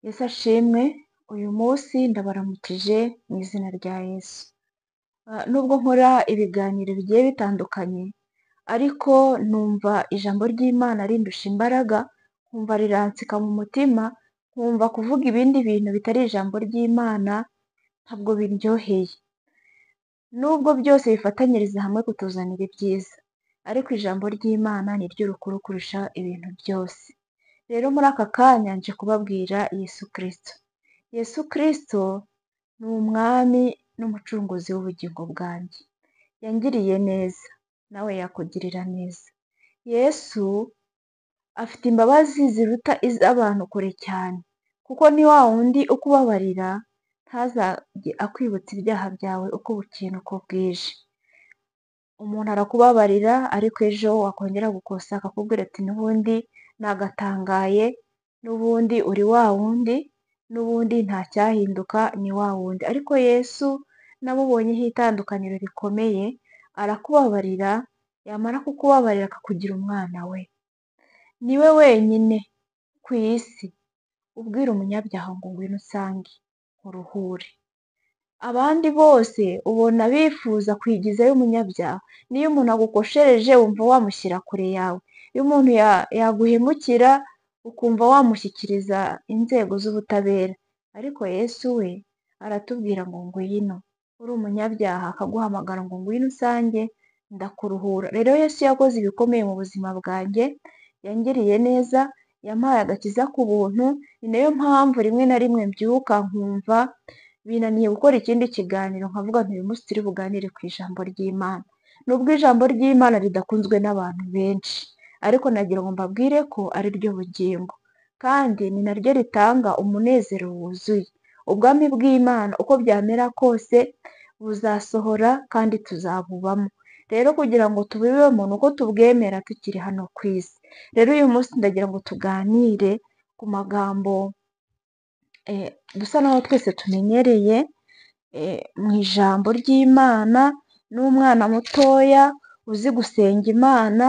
Yesu ashimwe, uyu munsi ndabaramukije mu izina rya Yesu. Nubwo nkora ibiganiro bigiye bitandukanye, ariko numva ijambo ry'Imana rindusha imbaraga, nkumva riransika mu mutima, nkumva kuvuga ibindi bintu bitari ijambo ry'Imana ntabwo biryoheye. Nubwo byose bifatanyiriza hamwe kutuzanira ibyiza, ariko ijambo ry'Imana ni ryo rukuru kurusha ibintu byose. Rero muri aka kanya nje kubabwira Yesu Kristo. Yesu Kristo ni umwami n'umucunguzi w'ubugingo bwanjye. Yangiriye neza, nawe yakugirira neza. Yesu afite imbabazi ziruta iz'abantu kure cyane, kuko ni wa wundi ukubabarira ntazajye akwibutsa ibyaha byawe uko bukeye n'uko bwije. Umuntu arakubabarira ariko ejo wakongera gukosa akakubwira ati n'ubundi nagatangaye, n'ubundi uri wa wundi, n'ubundi nta cyahinduka, ni wa wundi. Ariko Yesu namubonyeho itandukaniro rikomeye, arakubabarira, yamara kukubabarira akakugira umwana we. Ni we wenyine ku isi ubwira umunyabyaha ngo ngwino usange uruhure. Abandi bose ubona bifuza kwigizayo umunyabyaha. Niyo umuntu agukoshereje wumva wamushyira kure yawe. Iyo umuntu yaguhemukira ukumva wamushyikiriza inzego z'ubutabera. Ariko Yesu we aratubwira ngo ngwino. Uri umunyabyaha akaguhamagara ngo ngwino usange ndakuruhura. Rero Yesu yakoze ibikomeye mu buzima bwanjye, yangiriye neza, yampaye agakiza ku buntu. Ni nayo mpamvu rimwe na rimwe mbyuka nkumva binaniye gukora ikindi kiganiro, nkavuga nti uyu munsi turi buganire ku ijambo ry'Imana. Nubwo ijambo ry'Imana ridakunzwe n'abantu benshi, ariko nagira ngo mbabwire ko ari ryo bugingo, kandi ni naryo ritanga umunezero wuzuye. Ubwami bw'Imana uko byamera kose buzasohora kandi tuzabubamo. Rero kugira ngo tubibemo ni uko tubwemera tukiri hano ku isi. Rero uyu munsi ndagira ngo tuganire ku magambo dusa naho twese tumenyereye mu ijambo ry'Imana. N'umwana mutoya uzi gusenga Imana,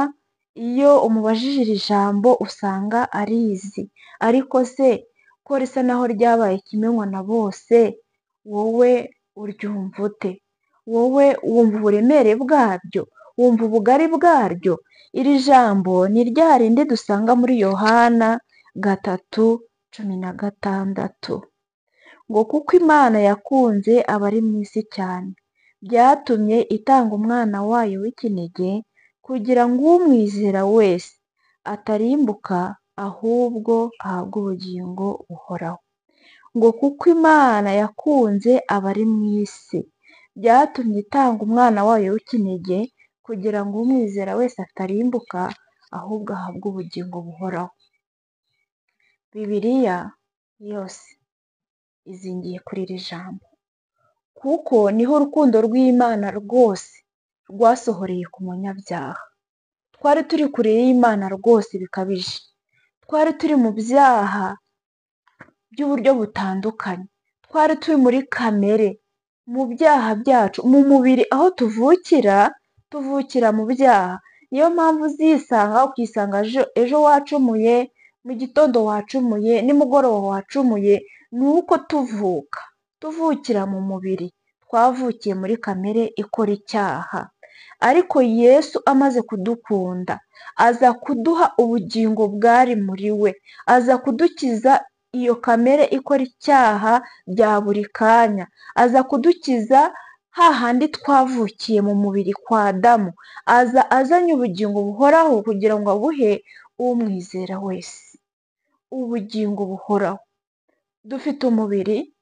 iyo umubajije iri jambo usanga arizi. Ariko se ko risa naho ryabaye ikimenywa na bose, wowe uryumva ute? Wowe wumva uburemere bwaryo? Wumva ubugari bwaryo? Iri jambo ni rya rindi dusanga muri Yohana 3:16 ngo kuko Imana yakunze abari mu isi cyane, byatumye itanga umwana wayo w'ikinege, kugira ngo umwizera wese atarimbuka ahubwo ahabwe ubugingo buhoraho. Ngo kuko Imana yakunze abari mu isi, byatumye itanga umwana wayo w'ikinege, kugira ngo umwizera wese atarimbuka ahubwo ahabwe ubugingo buhoraho. Bibiliya yose izingiye kuri iri jambo, kuko niho urukundo rw'Imana rwose rwasohoreye ku munyabyaha. Twari turi kure y'Imana rwose bikabije, twari turi mu byaha by'uburyo butandukanye, twari turi muri kamere, mu byaha byacu, mu mubiri aho tuvukira mu byaha. Niyo mpamvu uzisanga ukisanga ejo wacumuye, mu gitondo wacumuye, nimugoroba wacumuye. Ni uko tuvukira mu mubiri, twavukiye muri kamere ikora icyaha. Ariko Yesu amaze kudukunda, aza kuduha ubugingo bwari muri we, aza kudukiza iyo kamere ikora icyaha bya buri kanya, aza kudukiza hahandi twavukiye mu mubiri kwa Adamu, aza azanye ubugingo buhoraho kugira ngo abuhe umwizera wese. Ubugingo buhoraho. Dufite umubiri,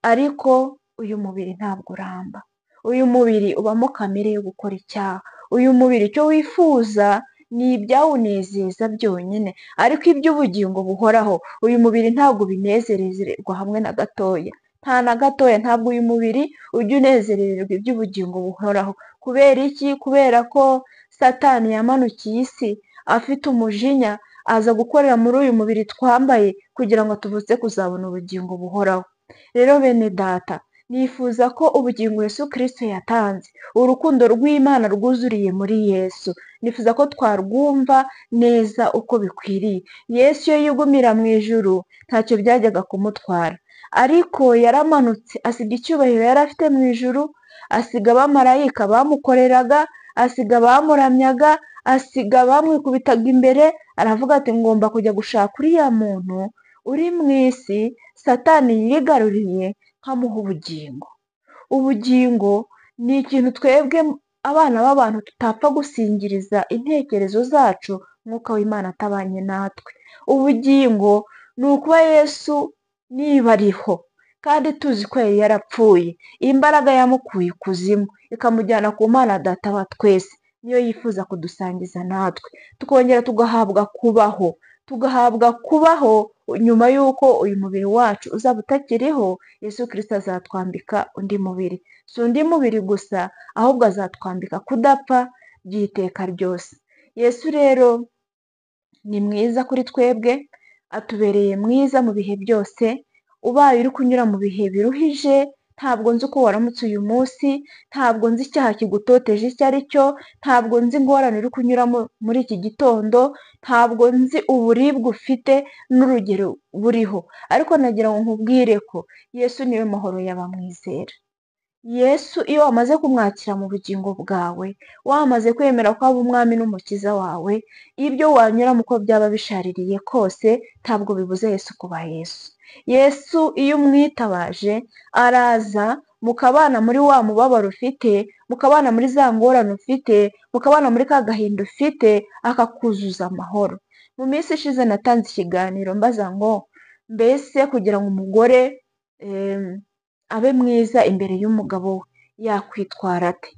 ariko uyu mubiri ntabwo uramba. Uyu mubiri ubamo kamere yo gukora icyaha. Uyu mubiri icyo wifuza ni ibyawunezeza byonyine, ariko iby'ubugingo buhoraho uyu mubiri ntabwo binezererwa hamwe na gatoya. Nta na gatoya, ntabwo uyu mubiri ujya unezerererwa iby'ubugingo buhoraho. Kubera iki? Kubera ko Satani yamanukiye isi afite umujinya, aza gukorera muri uyu mubiri twambaye kugira ngo tubutse kuzabona ubugingo buhoraho. Rero bene data, nifuza ko ubugingo Yesu Kristo yatanze, urukundo rw'Imana rwuzuriye muri Yesu, nifuza ko twarwumva neza uko bikwiriye. Yesu iyo yigumira mu ijuru ntacyo byajyaga kumutwara, ariko yaramanutse asiga icyubahiro yari afite mu ijuru, asiga abamarayika bamukoreraga, asiga abamuramyaga, asiga bamwikubitaga imbere, aravuga ati ngomba kujya gushaka uriya muntu uri mu isi Satani yigaruriye nkamuha ubugingo. Ubugingo ni ikintu twebwe abana b'abantu tutapfa gusingiriza intekerezo zacu Mwuka w'Imana atabanye natwe. Ubugingo ni ukuba Yesu niba ariho kandi tuzi ko yari yarapfuye, imbaraga yamukuye ikuzimu ikamujyana ku Mana Data wa twese, niyo yifuza kudusangiza natwe, tukongera tugahabwa kubaho nyuma y'uko uyu mubiri wacu uzaba utakiriho. Yesu Kristo azatwambika undi mubiri, si undi mubiri gusa, ahubwo azatwambika kudapfa by'iteka ryose. Yesu rero ni mwiza kuri twebwe, atubereye mwiza mu bihe byose. Ubaye uri kunyura mu bihe biruhije, ntabwo nzi uko waramutse uyu munsi, ntabwo nzi icyaha kigutoteje icyo ari cyo, ntabwo nzi ingorane uri kunyuramo muri iki gitondo, ntabwo nzi uburibwe ufite n'urugero buriho, ariko nagira ngo nkubwire ko Yesu niwe mahoro y'abamwizera. Yesu iyo wamaze kumwakira mu bugingo bwawe, wamaze kwemera ko aba umwami n'umukiza wawe, ibyo wanyuramo uko byaba bishaririye kose ntabwo bibuza Yesu kuba Yesu. Yesu iyo umwitabaje araza, mukabana muri wa mubabaro ufite, mukabana muri za ngorane ufite, mukabana muri ka gahinda ufite, akakuzuza amahoro. Mu minsi ishize natanze ikiganiro mbaza ngo mbese kugira ngo umugore abe mwiza imbere y'umugabo we yakwitwara ate?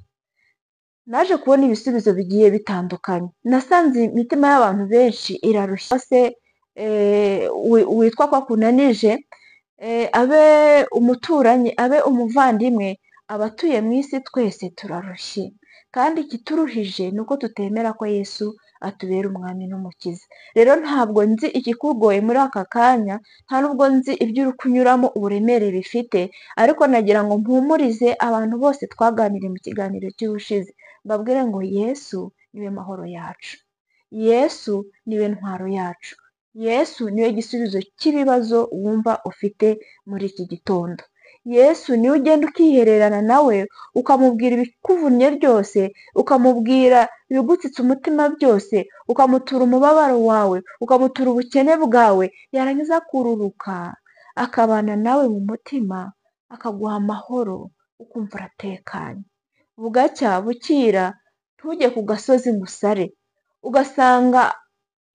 Naje kubona ibisubizo bigiye bitandukanye, nasanze imitima y'abantu benshi irarushya, se witwa ko akunanije, abe umuturanyi, abe umuvandimwe, abatuye mu isi twese turarushye, kandi ikituruhije ni uko tutemera ko Yesu atubera umwami n'umukiza. Rero ntabwo nzi ikikugoye muri aka kanya, nta nubwo nzi ibyo uri kunyuramo uburemere bifite, ariko nagira ngo mpumurize abantu bose twaganiriye mu kiganiro cy'ubushize, mbabwire ngo Yesu niwe mahoro yacu, Yesu niwe ntwaro yacu, Yesu niwe gisubizo cy'ibibazo wumva ufite muri iki gitondo. Yesu niwe ugenda ukihererana nawe, ukamubwira ibikuvunnye byose, ukamubwira ibigutsitse umutima byose, ukamutura umubabaro wawe, ukamutura ubukene bwawe, yarangiza akururuka akabana nawe mu mutima, akaguha amahoro, ukumva uratekanye. Bugacya bukira ntujye ku gasozi ngo usare, ugasanga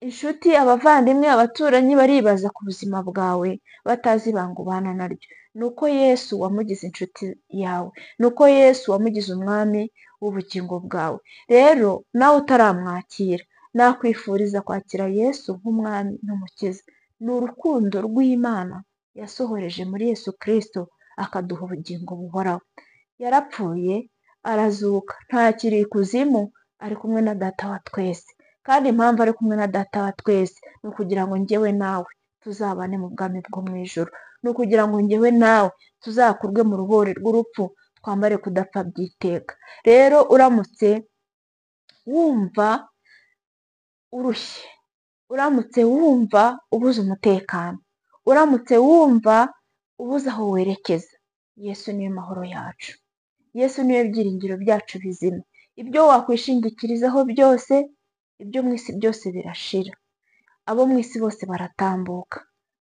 inshuti, abavandimwe, abaturanyi baribaza ku buzima bwawe batazi ibanga ubana naryo. Ni uko Yesu wamugize inshuti yawe, ni uko Yesu wamugize umwami w'ubugingo bwawe. Rero nawe utaramwakira, nakwifuriza kwakira Yesu nk'umwami n'umukiza. Ni urukundo rw'Imana yasohoreje muri Yesu Kristo akaduha ubugingo buhoraho. Yarapfuye arazuka, ntakiri ikuzimu, ari kumwe na Data wa twese, kandi impamvu ari kumwe na Data wa twese ni ukugira ngo njyewe nawe tuzabane mu bwami bwo mu ijuru, ni ukugira ngo njyewe nawe tuzakurwe mu ruhore rw'urupfu, twambare kudapfa by'iteka. Rero uramutse wumva urushye, uramutse wumva ubuze umutekano, uramutse wumva ubuze aho werekeza, Yesu niwe mahoro yacu, Yesu niwe byiringiro byacu bizima. Ibyo wakwishingikirizaho byose, ibyo mu isi byose birashira, abo mu isi bose baratambuka,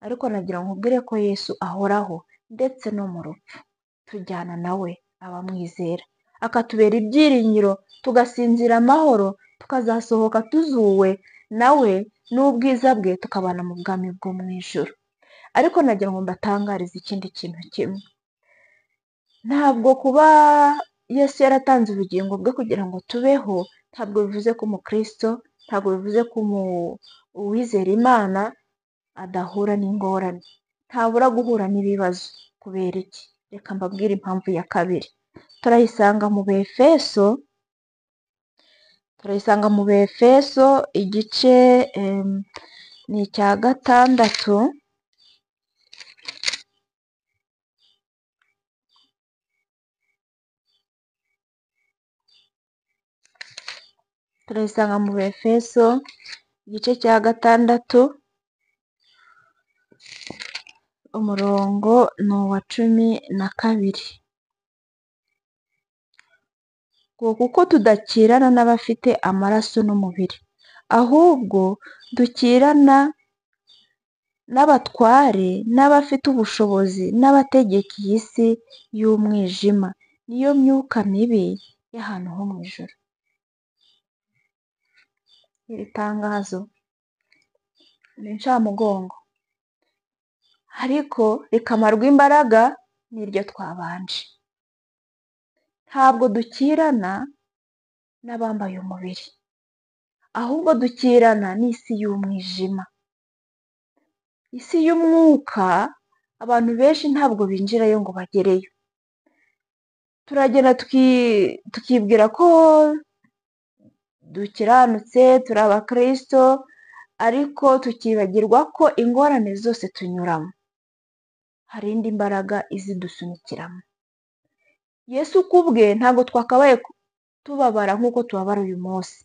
ariko nagira ngo nkubwire ko Yesu ahoraho, ndetse no mu rupfu tujyana nawe abamwizera, akatubera ibyiringiro, tugasinzira amahoro, tukazasohoka tuzuwe nawe n'ubwiza bwe, tukabana mu bwami bwo mu ijuru. Ariko nagira ngo mbatangarize ikindi kintu kimwe, ntabwo kuba Yesu yaratanze ubugingo bwe kugira ngo tubeho, ntabwo bivuze ko umukristo, ntabwo bivuze ko uwizera Imana adahura n'ingorane, ntabura guhura n'ibibazo. Kubera iki? Reka mbabwire impamvu ya kabiri. Turayisanga mu Befeso igice ni icya 6, turayisanga mu Befeso igice cya 6 umurongo ni uwa 12. Kuko tudakirana n'abafite amaraso n'umubiri, ahubwo dukirana n'abatware n'abafite ubushobozi n'abategeka iyi si y'umwijima, niyo myuka mibi y'ahantu ho mu ijuru. Iri tangazo ni incamugongo, ariko rikamarwa imbaraga n'iryo twabanje. Ntabwo dukirana n'abambaye umubiri, ahubwo dukirana n'isi y'umwijima. Isi y'umwuka abantu benshi ntabwo binjirayo ngo bagereyo. Turagenda tukibwira ko dukiranutse, turi abakristo, ariko tukibagirwa ko ingorane zose tunyuramo hari indi mbaraga izidusunikiramo. Yesu kubwe ntabwo twakabaye tubabara nk'uko tubabara uyu munsi.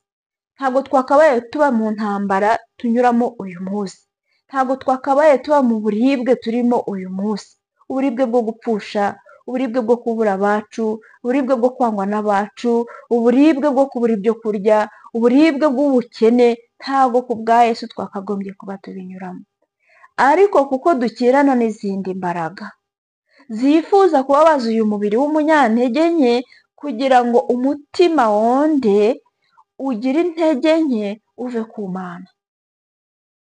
Ntabwo twakabaye tuba mu ntambara tunyuramo uyu munsi. Ntabwo twakabaye tuba mu buribwe turimo uyu munsi. Uburibwe bwo gupfusha, uburibwe bwo kubura abacu, uburibwe bwo kwangwa n'abacu, uburibwe bwo kubura ibyo kurya, uburibwe bw'ubukene, ntabwo ku bwa Yesu twakagombye kuba tubinyuramo. Ariko kuko dukirana n'izindi mbaraga zifuza kubabaza uyu mubiri w'umunyantege nke, kugira ngo umutima wonde ugire intege nke uve ku Mana.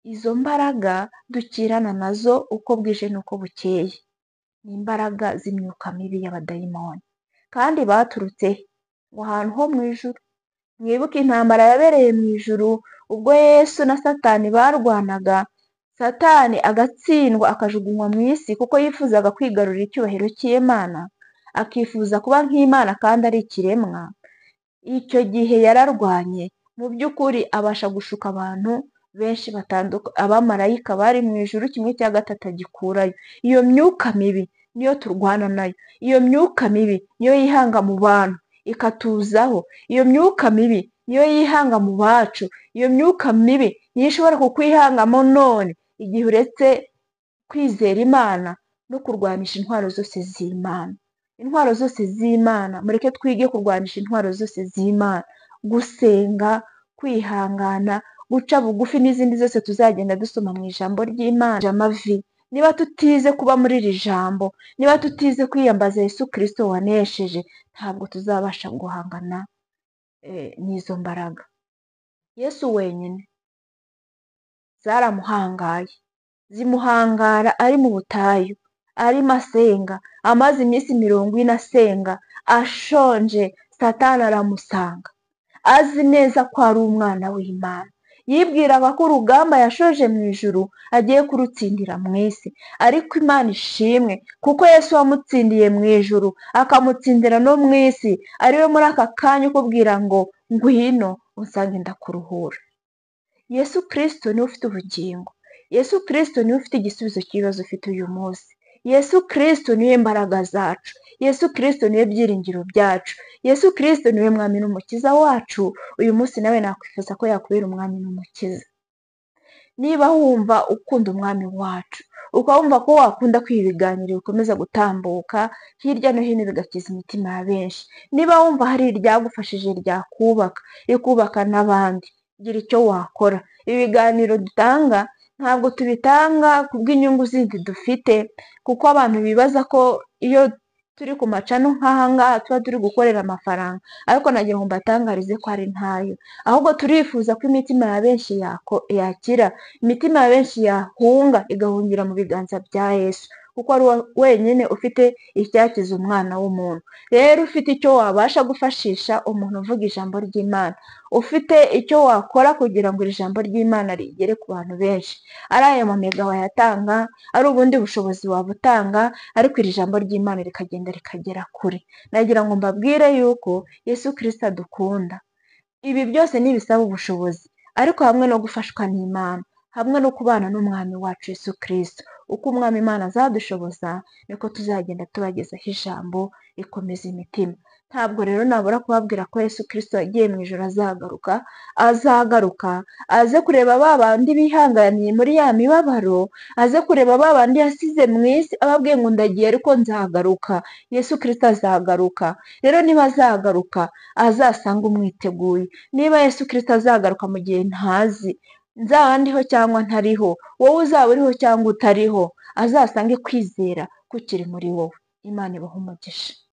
Izo mbaraga dukirana nazo uko bwije n'uko bukeye ni imbaraga z'imyuka mibi y'abadayimoni, kandi baturutse mu hantu ho mu ijuru. Mwibuke intambara yabereye mu ijuru ubwo Yesu na Satani barwanaga, Satani agatsindwa akajugunywa mu isi kuko yifuzaga kwigarurira icyubahiro cy'Imana, akifuza kuba nk'Imana kandi ari ikiremwa. Icyo gihe yararwanye, mu by'ukuri abasha gushuka abantu benshi batandukanye. Abamarayika bari mu ijuru 1/3 agikurayo. Iyo myuka mibi niyo turwana nayo. Iyo myuka mibi niyo yihanga mu bantu ikatuzaho. Iyo myuka mibi niyo yihanga mu bacu. Iyo myuka mibi niyo ishobora kukwihangamo none igihe uretse kwizera Imana no kurwanisha intwaro zose z'Imana. Intwaro zose z'Imana, mureke twige kurwanisha intwaro zose z'Imana: gusenga, kwihangana, guca bugufi, n'izindi zose tuzagenda dusoma mu ijambo ry'Imana. Amavi, niba tutize kuba muri iri jambo, niba tutize kwiyambaza Yesu Kristo wanesheje, ntabwo tuzabasha guhangana n'izo mbaraga. Yesu wenyine zaramuhangaye, zimuhangara ari mu butayu, arimo asenga, amaze iminsi 40 asenga, ashonje. Satani aramusanga, azi neza ko ari umwana w'Imana. Yibwiraga ko urugamba yashoje mu ijuru agiye kurutsindira mu isi, ariko Imana ishimwe kuko Yesu wamutsindiye mu ijuru akamutsindira no mu isi, ariwe muri aka kanya ukubwira ngo ngwino unsange ndakuruhura. Yesu Kristo niwe ufite ubugingo. Yesu Kristo niwe ufite igisubizo cy'ibibazo ufite uyu munsi. Yesu Kristo niwe mbaraga zacu. Yesu Kristo niwe byiringiro byacu. Yesu Kristo niwe mwami n'umukiza wacu. Uyu munsi nawe nakwifuza ko yakubera umwami n'umukiza. Niba wumva ukunda umwami wacu, ukawumva ko wakunda ko ibi biganiro bikomeza gutambuka hirya no hino bigakiza imitima ya benshi, niba wumva hari iryagufashije rikubaka n'abandi, gira icyo wakora. Ibi biganiro dutanga ntabwo tubitanga kubw'inyungu zindi dufite, kuko abantu bibaza ko iyo turi ku macano nk'aha ngaha tuba turi gukorera amafaranga, ariko nagira ngo mbatangarize ko ari ntayo. Ahubwo turifuza ko imitima ya benshi yakira, imitima ya benshi yahunga igahungira mu biganza bya Yesu, kuko ari wenyine ufite icyakiza umwana w'umuntu. Rero ufite icyo wabasha gufashisha umuntu uvuga ijambo ry'Imana, ufite icyo wakora kugira ngo iri jambo ry'Imana rigere ku bantu benshi, ari ayo mamega wayatanga, ari ubundi bushobozi wabutanga, ariko iri jambo ry'Imana rikagenda rikagera kure. Nagira ngo mbabwire yuko Yesu Kristo adukunda. Ibi byose ntibisaba ubushobozi, ariko hamwe no gufashwa n'Imana, hamwe no kubana n'umwami wacu Yesu Kristo. Uko umwami Imana azadushoboza niko tuzagenda tubagezaho ijambo rikomeza imitima. Ntabwo rero nabura kubabwira ko Yesu Kristo yagiye mu ijoro azagaruka aze kureba ba bandi bihanganiye muri ya mibabaro, aze kureba ba bandi yasize mu isi ababwiye ngo ndagiye ariko nzagaruka. Yesu Kristo azagaruka. Rero niba azagaruka azasanga umwiteguye. Niba Yesu Kristo azagaruka mu gihe ntazi, nzaba ndiho cyangwa ntariho, wowe uzaba uriho cyangwa utariho, azasange kwizera kukiri muri wowe. Imana ibahe umugisha.